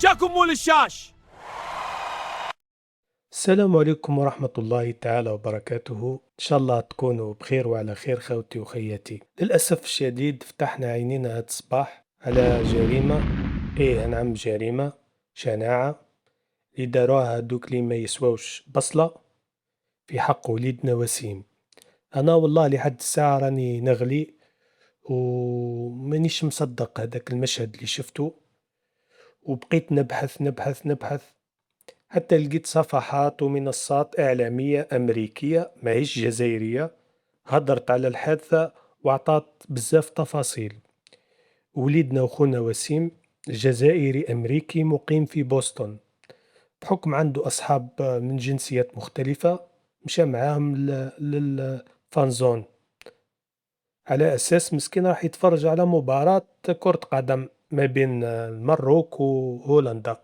جاكم مول الشاش. السلام عليكم ورحمة الله تعالى وبركاته. إن شاء الله تكونوا بخير وعلى خير خوتي وخياتي. للأسف الشديد فتحنا عينينا هاد الصباح على جريمة، نعم جريمة شناعة اللي داروها هادوك اللي ما يسواوش بصلة في حق وليدنا وسيم. أنا والله لحد الساعة راني نغلي ومانيش مصدق هذاك المشهد اللي شفته، وبقيت نبحث حتى لقيت صفحات ومنصات إعلامية أمريكية ماهيش جزائرية هدرت على الحادثة وعطات بزاف تفاصيل. وليدنا وخونا وسيم جزائري أمريكي مقيم في بوسطن، بحكم عنده أصحاب من جنسيات مختلفة مشى معاهم للفانزون على أساس مسكين راح يتفرج على مباراة كرة قدم ما بين المروك وهولندا.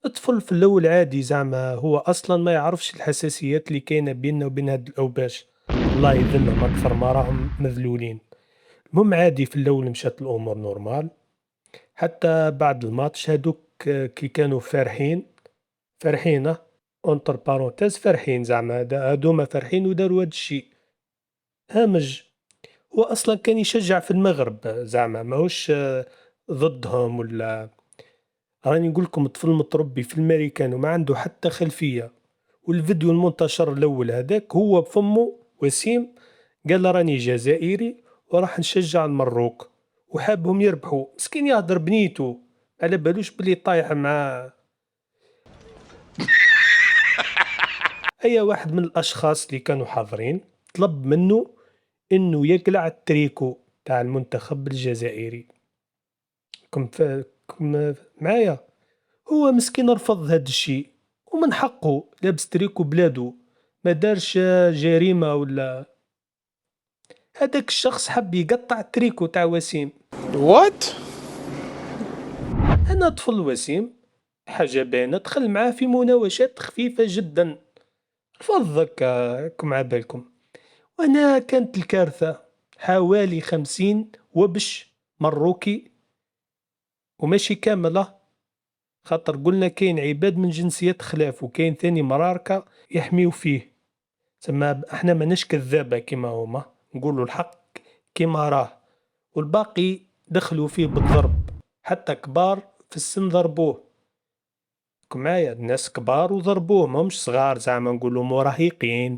الطفل في الأول عادي، زعما هو أصلا ما يعرفش الحساسيات اللي كاينة بيننا وبين هاد الأوباش، الله يذلهم أكثر ما راهم مذلولين. المهم عادي في الأول مشات الأمور نورمال، حتى بعد الماتش هادوك كي كانوا فرحين اونتر بارونتيز فرحين، زعما هادوما فرحين وداروا هاد الشي هامج. هو أصلا كان يشجع في المغرب، زعما ماهوش ضدهم ولا. راني نقول لكم طفل متربي في الامريكان وما عنده حتى خلفيه. والفيديو المنتشر الاول هذاك هو بفمه وسيم قال راني جزائري وراح نشجع المروك وحابهم يربحوا، مسكين يهدر بنيته على بالوش بلي طايح مع اي واحد من الاشخاص اللي كانوا حاضرين. طلب منه انه يقلع التريكو تاع المنتخب الجزائري. كم معايا؟ هو مسكين رفض هاد الشي ومن حقه، لابس تريكو بلادو، ما دارش جريمة ولا. هذاك الشخص حب يقطع التريكو تاع وسيم. وات؟ أنا طفل وسيم، حاجة باينة، دخل معاه في مناوشات خفيفة جدا، رفض هكاكم عبالكم. وهنا كانت الكارثة، حوالي 50 وبش مروكي، وماشي كاملة، خاطر قلنا كاين عباد من جنسيات خلاف وكاين ثاني مراركة يحميو فيه. تما احنا ماناش كذابة كيما هما، نقولوا الحق كيما راه. والباقي دخلوا فيه بالضرب، حتى كبار في السن ضربوه. معايا الناس كبار وضربوه، ماهمش صغار زعما نقولوا مراهقين،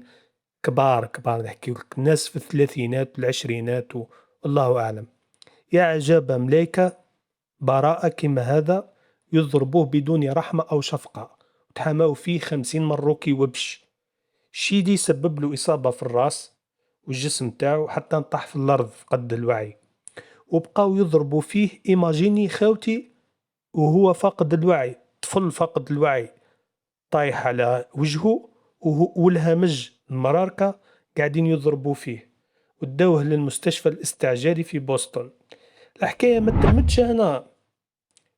كبار نحكي لك الناس في الثلاثينات والعشرينات والله أعلم. يا عجابة ملايكة، براءة كيما هذا يضربوه بدون رحمة أو شفقة، وتحاماو فيه 50 مروكي وبش. الشي دي سبب له إصابة في الراس والجسم تاعو حتى نطح في الأرض فقد الوعي، وبقاو يضربوا فيه. إيماجيني خاوتي وهو فاقد الوعي، طفل فاقد الوعي طايح على وجهه والهمج المراركة قاعدين يضربوا فيه، وداوه للمستشفى الاستعجالي في بوسطن. الحكاية ما تمتش هنا،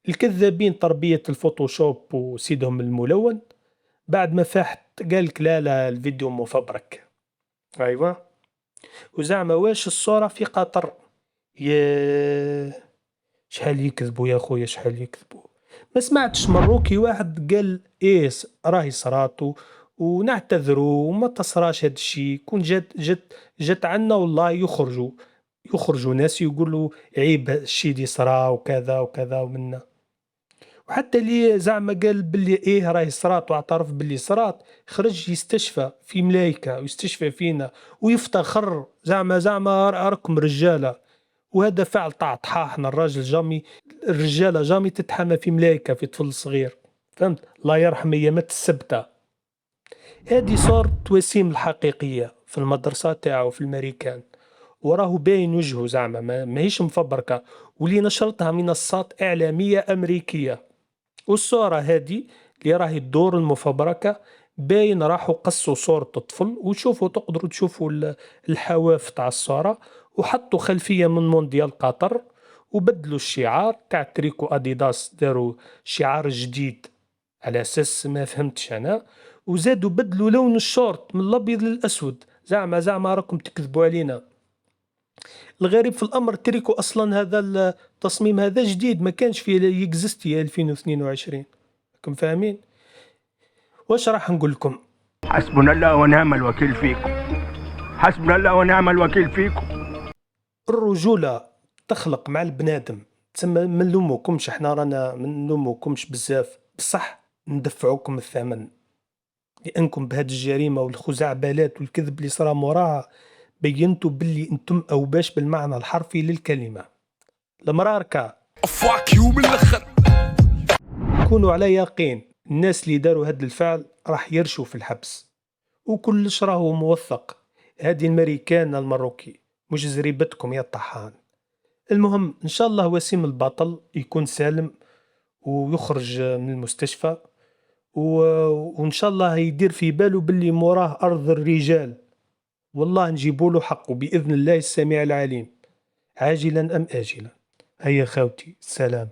الكذابين تربية الفوتوشوب وسيدهم الملون. بعد ما فاحت قالك لا الفيديو مفبرك. أيوة، وزعما واش الصورة في قطر. ياه، شحال يكذبوا يا خويا، شحال يكذبوا. ما سمعتش مروكي واحد قال ايه راهي صرات ونعتذروا وما تصراش هاد الشي. كون جات عنا والله يخرجوا ناس يقولوا عيب الشي دي صرا وكذا وكذا ومنا. وحتى اللي زعما قال باللي ايه راهي صرات واعترف باللي صرات، خرج يستشفى في ملايكة ويستشفى فينا ويفتخر زعما راكم رجالة. وهذا فعل تاع طحاحنا. الرجالة جامي تتحمى في ملايكة في طفل صغير، فهمت؟ الله يرحم ايامات السبتة. هذه صورة وسيم الحقيقية في المدرسة تاعو في الامريكان، وراه باين وجهه زعما ماهيش مفبركة، واللي نشرتها منصات إعلامية أمريكية. والصورة هذه اللي راهي تدور المفبركة باين راحوا قصوا صورة الطفل، وشوفوا تقدروا تشوفوا الحواف تاع الصورة، وحطوا خلفية من مونديال قطر، وبدلوا الشعار تاع تريكو اديداس، داروا شعار جديد على اساس ما فهمتش انا، وزادوا بدلوا لون الشورت من الابيض للاسود، زعما راكم تكذبوا علينا. الغريب في الأمر تركوا أصلا هذا التصميم هذا جديد، ما كانش فيه يكزيستي 2022. راكم فاهمين؟ واش راح نقول لكم؟ حسبنا الله ونعم الوكيل فيكم. حسبنا الله ونعم الوكيل فيكم. الرجولة تخلق مع البنادم، تسمى ما نلوموكمش، احنا رانا ما نلوموكمش بزاف، بصح ندفعوكم الثمن، لأنكم بهاد الجريمة والخزعبلات والكذب اللي صرا موراها بينتوا باللي انتم أوباش بالمعنى الحرفي للكلمة. المراركة fuck you من الاخر. كونوا على يقين الناس اللي داروا هاد الفعل راح يرشوا في الحبس، وكلش راهو موثق. هادي الماريكان المروكي مش زريبتكم يا طحان. المهم ان شاء الله وسيم البطل يكون سالم ويخرج من المستشفى وان شاء الله يدير في باله باللي موراه ارض الرجال، والله نجيبوا له حقه باذن الله السميع العليم، عاجلا ام اجلا. هيا خاوتي، سلام.